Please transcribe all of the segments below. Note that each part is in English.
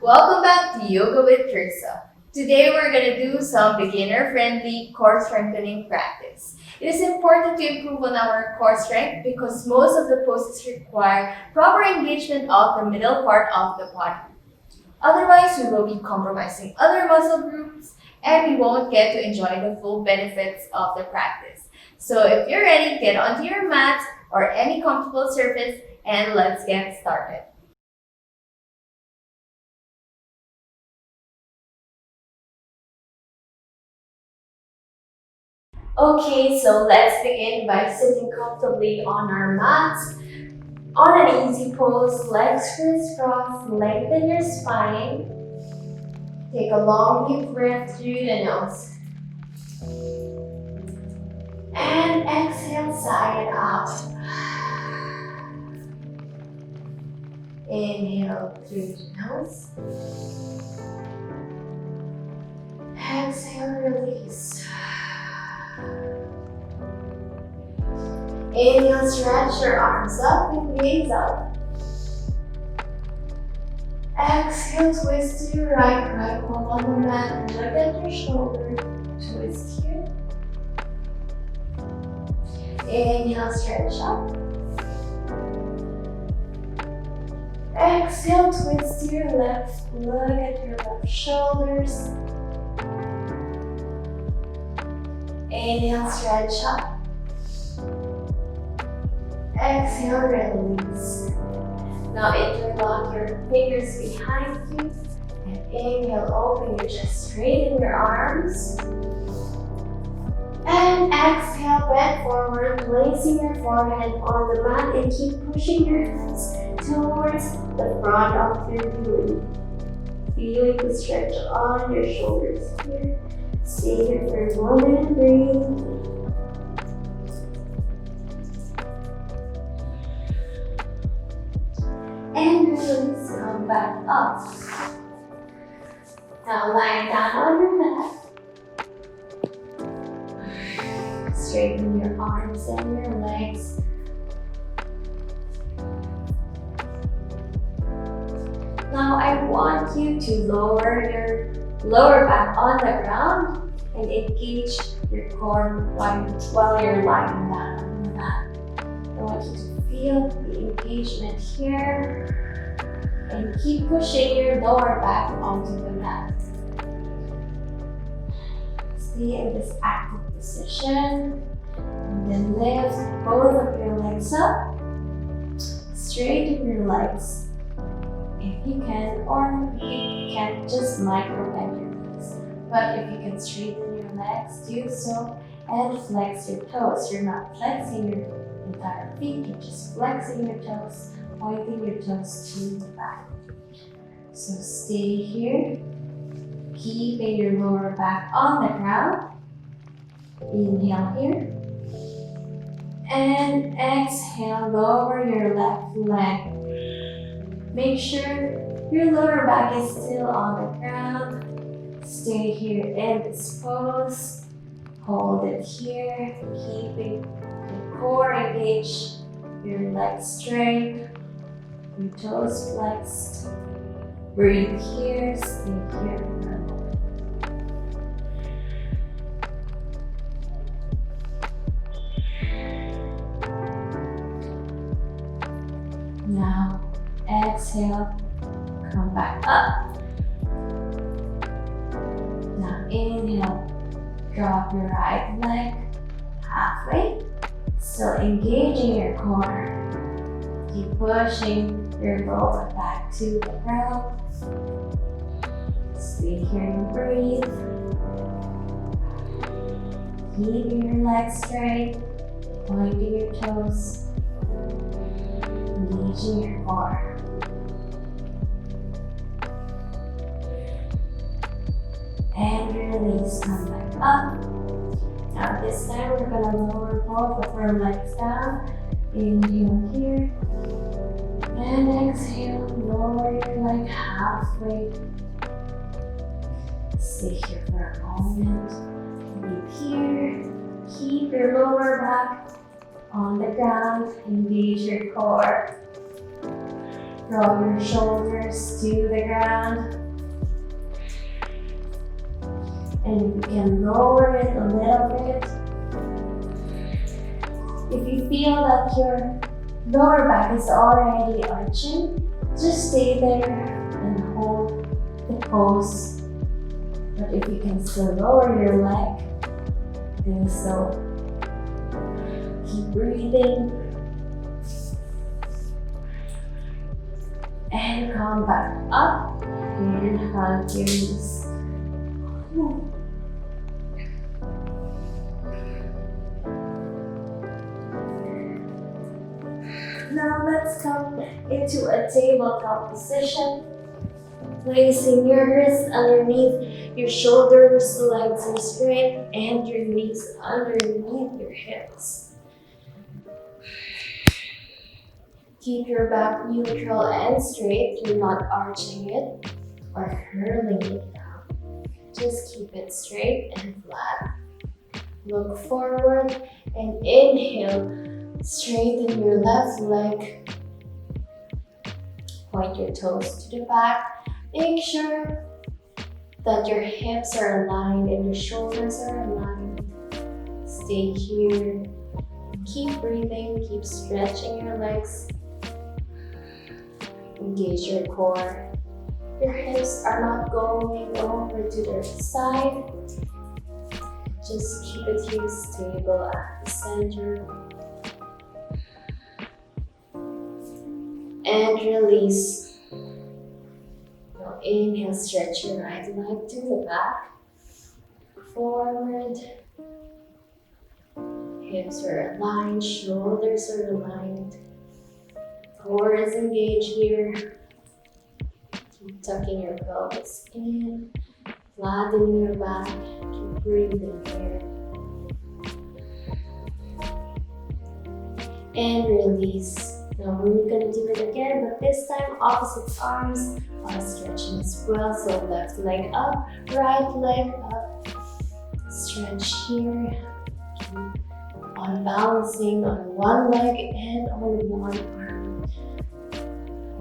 Welcome back to Yoga with Trissa. Today we're going to do some beginner-friendly core strengthening practice. It is important to improve on our core strength because most of the poses require proper engagement of the middle part of the body. Otherwise, we will be compromising other muscle groups and we won't get to enjoy the full benefits of the practice. So if you're ready, get onto your mat or any comfortable surface and let's get started. Okay, so let's begin by sitting comfortably on our mats. On an easy pose, legs crisscross, lengthen your spine. Take a long deep breath through the nose. And exhale, sigh it out. Inhale through the nose. Exhale, release. Inhale, stretch your arms up and gaze up. Exhale, twist to your right palm on the mat and look at your shoulder. Twist here. Inhale, stretch up. Exhale, twist to your left. Look at your left shoulders. Inhale, stretch up. Exhale, release. Now interlock your fingers behind you and inhale, open your chest, straighten your arms. And exhale, bend forward, placing your forehead on the mat and keep pushing your hands towards the front of your belly. Feeling the stretch on your shoulders here. Stay here for a moment and breathe. And release, come back up. Now lie down on your mat. Straighten your arms and your legs. Now I want you to lower your lower back on the ground and engage your core while you're lying down on the mat. I want you to feel the engagement here and keep pushing your lower back onto the mat. Stay in this active position and then lift both of your legs up. Straighten your legs if you can, or if you can, just micro bend your legs. But if you can straighten your legs, do so and flex your toes. You're not flexing your entire feet, you're just flexing your toes, pointing your toes to the back. So stay here, keeping your lower back on the ground. Inhale here. And exhale, lower your left leg. Make sure your lower back is still on the ground. Stay here in this pose. Hold it here, keeping your core engaged, your legs straight, your toes flexed. Breathe here, stay here for a moment. Now exhale, come back up. Now inhale, drop your right leg halfway. Still engaging your core. Keep pushing your lower back to the ground. Stay here and breathe. Keeping your legs straight, pointing your toes, engaging your core. And release, come back up. Now this time we're going to lower both of our legs down. Inhale here. And exhale, lower your leg halfway. Stay here for a moment. Breathe here. Keep your lower back on the ground. Engage your core. Draw your shoulders to the ground. And you can lower it a little bit. If you feel that your lower back is already arching, just stay there and hold the pose. But if you can still lower your leg, do so. Keep breathing. And come back up and hug your knees. Now let's come into a tabletop position. Placing your wrists underneath your shoulders, legs are straight, and your knees underneath your hips. Keep your back neutral and straight. You're not arching it or curling it down. Just keep it straight and flat. Look forward and inhale. Straighten your left leg. Point your toes to the back. Make sure that your hips are aligned and your shoulders are aligned. Stay here. Keep breathing. Keep stretching your legs. Engage your core. Your hips are not going over to the side. Just keep it here stable at the center. And release. Now inhale, stretch your right leg to the back. Forward. Hips are aligned, shoulders are aligned. Core is engaged here. Keep tucking your pelvis in. Flattening your back. Keep breathing here. And release. Now we're gonna do it again, but this time opposite arms are stretching as well. So left leg up, right leg up. Stretch here. Keep on balancing on one leg and on one arm.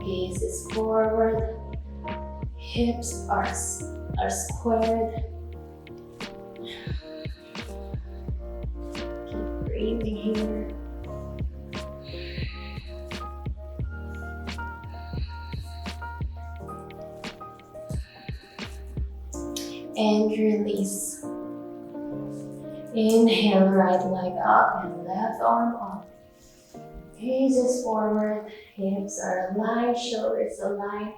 Gaze is forward. Hips are squared. Keep breathing here. And release. Inhale, right leg up and left arm up. Gaze is forward, hips are aligned, shoulders aligned,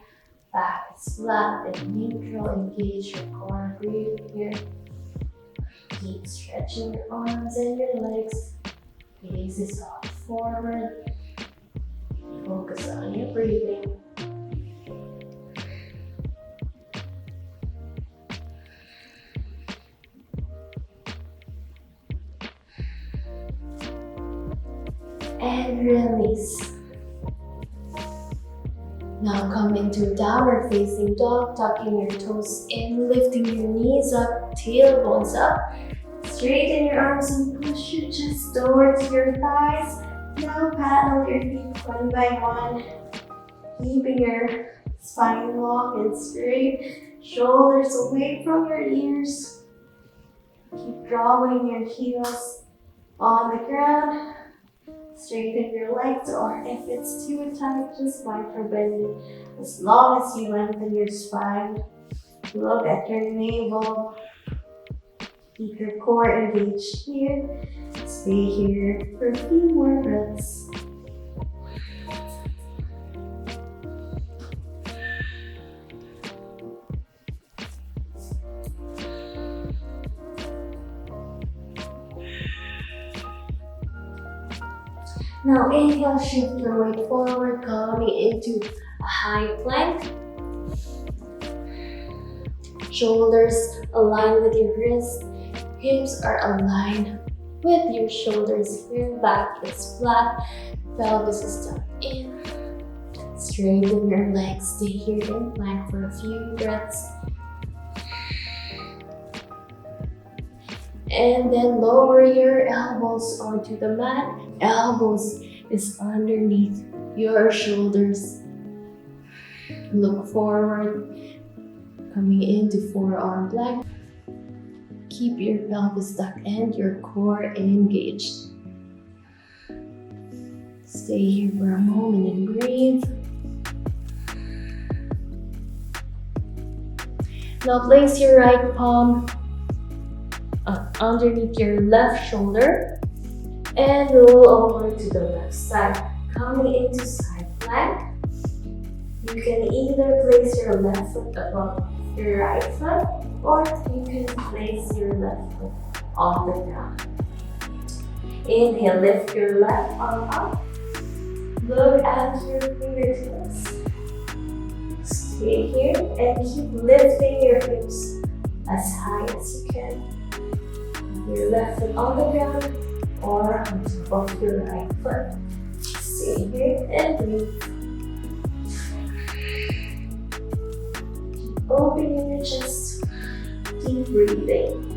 back is flat and neutral. Engage your core, breathe here. Keep stretching your arms and your legs. Gaze is up forward. Focus on your breathing. And release. Now come into downward facing dog, tucking your toes in, lifting your knees up, tailbones up. Straighten your arms and push your chest towards your thighs. Now paddle your feet one by one, keeping your spine long and straight, shoulders away from your ears. Keep drawing your heels on the ground. Straighten your legs, or if it's too tight, just micro-bend it. As long as you lengthen your spine, look at your navel. Keep your core engaged here. Stay here for a few more breaths. Now inhale, shift your weight forward, coming into a high plank. Shoulders align with your wrists. Hips are aligned with your shoulders here. Back is flat. Pelvis is tucked in. Straighten your legs. Stay here in plank for a few breaths. And then lower your elbows onto the mat. Elbows is underneath your shoulders. Look forward, coming into forearm plank. Keep your pelvis tucked and your core engaged. Stay here for a moment and breathe. Now place your right palm underneath your left shoulder and roll over to the left side. Coming into side plank. You can either place your left foot above your right foot, or you can place your left foot on the ground. Inhale, lift your left arm up. Look at your fingertips. Stay here and keep lifting your hips as high as you can. Your left foot on the ground or on top of your right foot. Stay here and breathe. Keep opening your chest. Keep breathing.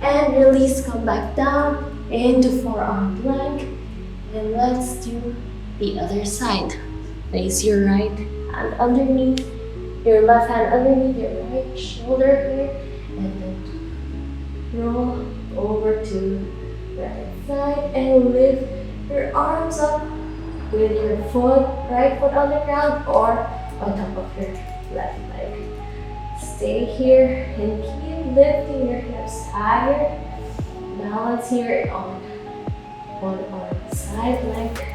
And release, come back down into forearm plank. And let's do the other side. Place your right hand underneath, your left hand underneath your right shoulder here. And then roll over to the right side and lift your arms up with your right foot on the ground or on top of your left leg. Stay here and keep lifting your hips higher. Balance here on one arm side plank.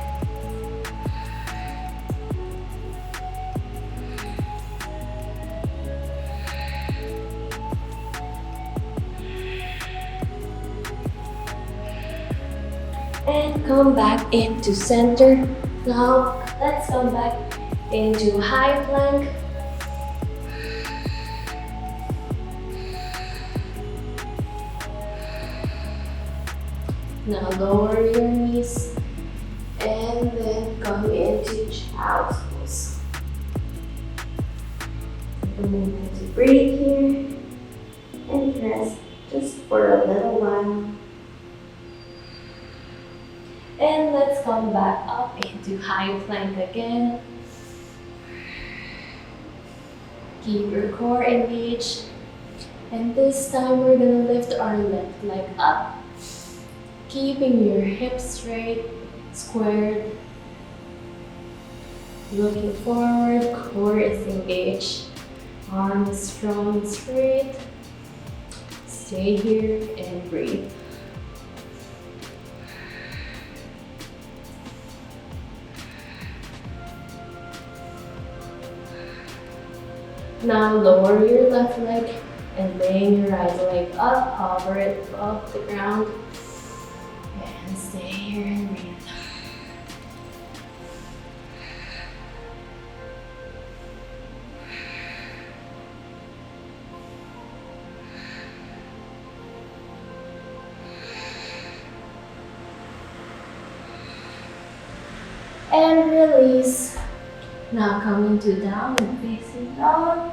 And come back into center. Now let's come back into high plank. Now lower your knees and then come into child's pose. Take a moment to breathe here and rest just for a little while. And let's come back up into high plank again. Keep your core engaged. And this time we're going to lift our left leg up. Keeping your hips straight, squared. Looking forward, core is engaged. Arms strong and straight. Stay here and breathe. Now lower your left leg and laying your right leg up, hover it above the ground. And stay here and breathe. And release. Now coming to down and facing dog.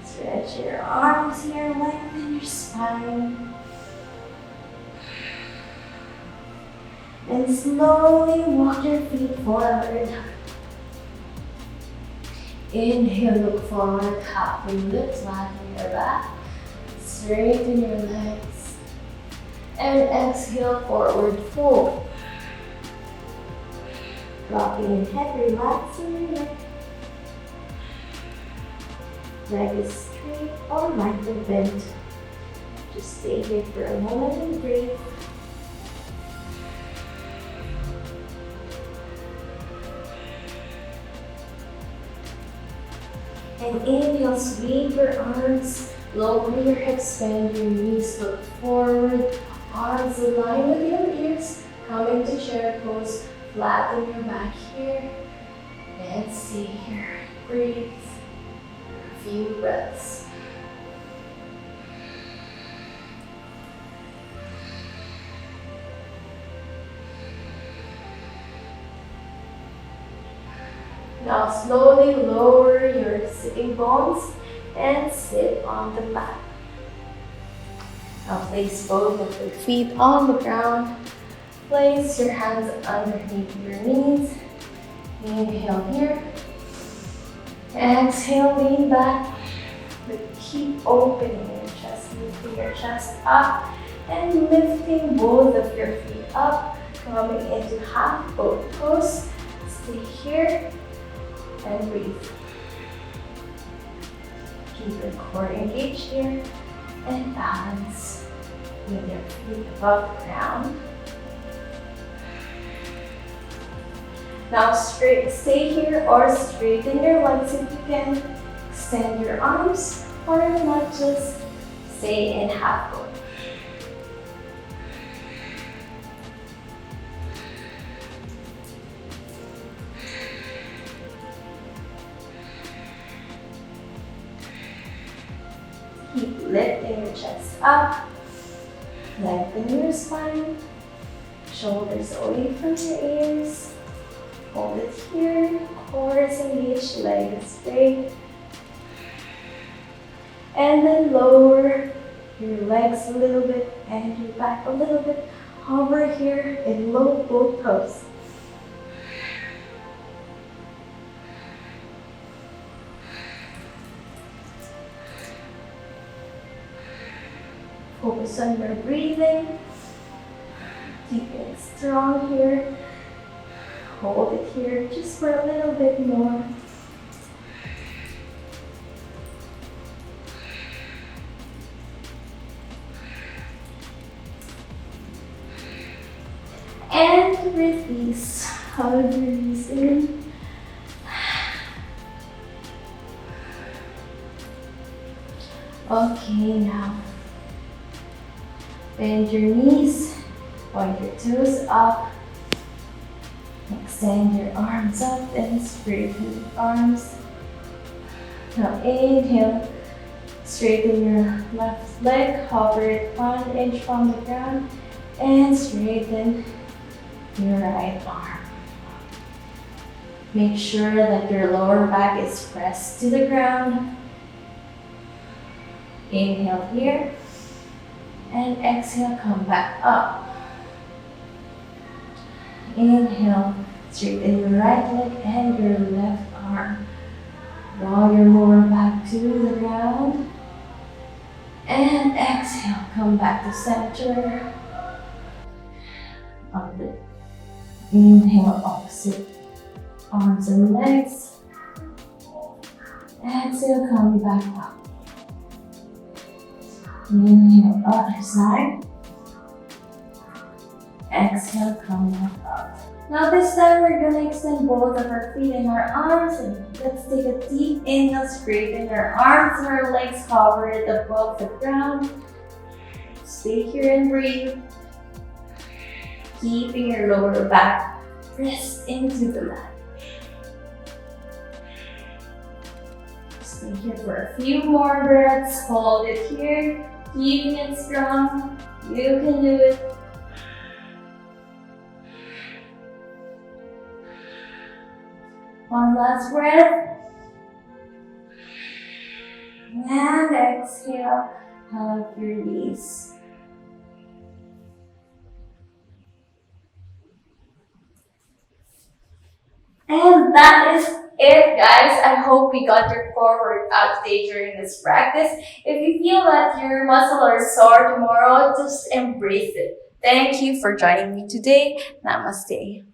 Stretch your arms here, lengthen your spine. And slowly walk your feet forward. Inhale, look forward, halfway lift, flatten your back. Straighten your legs. And exhale, forward fold. Rocking your head, relaxing your neck. Leg is straight or lightly bent. Just stay here for a moment and breathe. And inhale, sweep your arms, lower your hips, bend your knees, look forward. Arms align with your ears. Come into chair pose, flatten your back here. And stay here. Breathe. A few breaths. Now slowly lower your sitting bones and sit on the mat. Now place both of your feet on the ground Place your hands underneath your knees. Inhale here. Exhale, lean back. But keep opening your chest, lifting your chest up and lifting both of your feet up, coming into half boat pose. Stay here and breathe. Keep your core engaged here and balance with your feet above the ground. Now stay here or straighten your legs if you can. Extend your arms or not, just stay in half boat. Keep lifting your chest up, lengthen your spine, shoulders away from your ears. Hold it here, core is engaged, leg is straight. And then lower your legs a little bit and your back a little bit. Hover here in low boat pose. Focus on your breathing. Keeping it strong here. Hold it here just for a little bit more. And release. Hug, release in. Okay, now bend your knees, point your toes up. Extend your arms up and straighten your arms. Now inhale, straighten your left leg, hover it 1 inch from the ground, and straighten your right arm. Make sure that your lower back is pressed to the ground. Inhale here, and exhale, come back up. Inhale, straighten your right leg and your left arm. Draw your lower back to the ground. And exhale, come back to center. Up it. Inhale, opposite arms and legs. Exhale, come back up. Inhale, other side. Exhale, come back up. Now this time we're gonna extend both of our feet and our arms, and let's take a deep inhale, straighten our arms and our legs, hover it above the ground. Stay here and breathe. Keeping your lower back pressed into the mat. Stay here for a few more breaths. Hold it here, keeping it strong. You can do it. One last breath. And exhale, hug your knees. And that is it, guys. I hope we got your core workout today during this practice. If you feel that your muscles are sore tomorrow, just embrace it. Thank you for joining me today. Namaste.